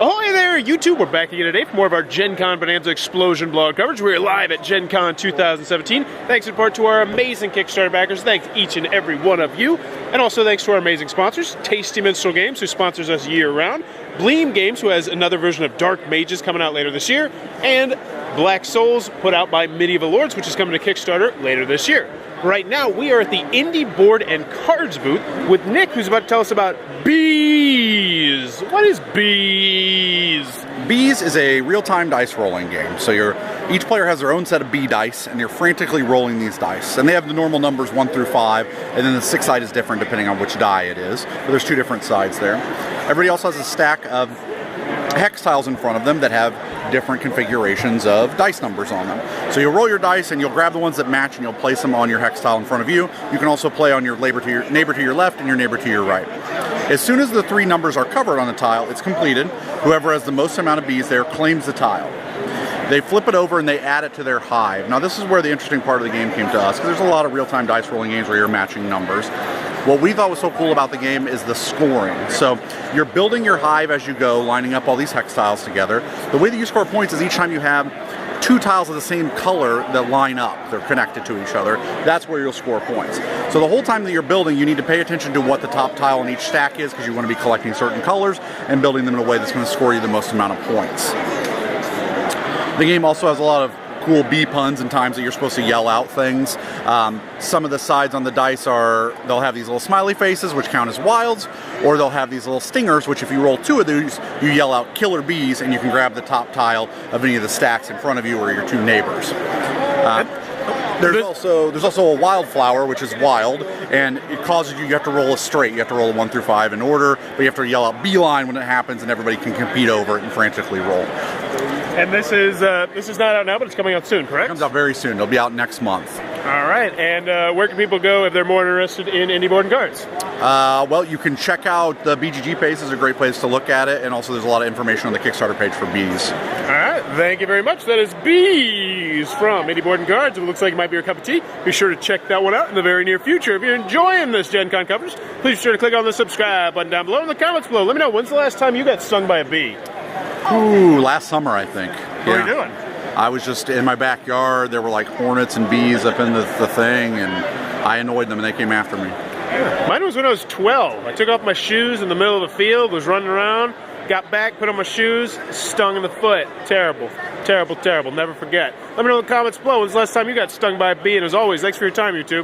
Ahoy there, YouTube! We're back again today for more of our Gencon Bonanza Explosion blog coverage. We're live at Gencon 2017. Thanks in part to our amazing Kickstarter backers. Thanks each and every one of you. And also thanks to our amazing sponsors, Tasty Minstrel Games, who sponsors us year-round, Bleem Games, who has another version of Dark Mages coming out later this year, and Black Souls, put out by Medieval Lords, which is coming to Kickstarter later this year. Right now, we are at the Indie Board and Cards booth with Nick, who's about to tell us about Bees. What is Bees? Bees is a real-time dice rolling game. So each player has their own set of bee dice, and you're frantically rolling these dice. And they have the normal numbers 1 through 5, and then the 6th side is different depending on which die it is. But there's 2 different sides there. Everybody else has a stack of hex tiles in front of them that have different configurations of dice numbers on them. So you'll roll your dice and you'll grab the ones that match and you'll place them on your hex tile in front of you. You can also play on your neighbor to your left and your neighbor to your right. As soon as the 3 numbers are covered on the tile, it's completed. Whoever has the most amount of bees there claims the tile. They flip it over and they add it to their hive. Now this is where the interesting part of the game came to us, because there's a lot of real-time dice rolling games where you're matching numbers. What we thought was so cool about the game is the scoring. So you're building your hive as you go, lining up all these hex tiles together. The way that you score points is each time you have 2 tiles of the same color that line up, they're connected to each other, that's where you'll score points. So the whole time that you're building, you need to pay attention to what the top tile in each stack is, because you want to be collecting certain colors and building them in a way that's going to score you the most amount of points. The game also has a lot of cool bee puns and times that you're supposed to yell out things. Some of the sides on the dice they'll have these little smiley faces, which count as wilds, or they'll have these little stingers, which if you roll 2 of these, you yell out killer bees, and you can grab the top tile of any of the stacks in front of you or your 2 neighbors. There's also a wildflower, which is wild, and it causes you have to roll a straight. You have to roll a 1 through 5 in order, but you have to yell out beeline when it happens, and everybody can compete over it and frantically roll. And this is not out now, but it's coming out soon, correct? It comes out very soon. It'll be out next month. All right. And where can people go if they're more interested in Indie Board and Cards? Well, you can check out the BGG page. Is a great place to look at it, and also there's a lot of information on the Kickstarter page for Bees. All right. Thank you very much. That is Bees from Indie Board and Cards. If it looks like it might be your cup of tea, be sure to check that one out in the very near future. If you're enjoying this Gen Con coverage, please be sure to click on the subscribe button down below in the comments below. Let me know, when's the last time you got stung by a bee? Ooh, last summer, I think. What are you doing? I was just in my backyard. There were like hornets and bees up in the thing, and I annoyed them, and they came after me. Yeah. Mine was when I was 12. I took off my shoes in the middle of the field, was running around, got back, put on my shoes, stung in the foot. Terrible. Terrible, terrible. Never forget. Let me know in the comments below when's the last time you got stung by a bee, and as always, thanks for your time, YouTube.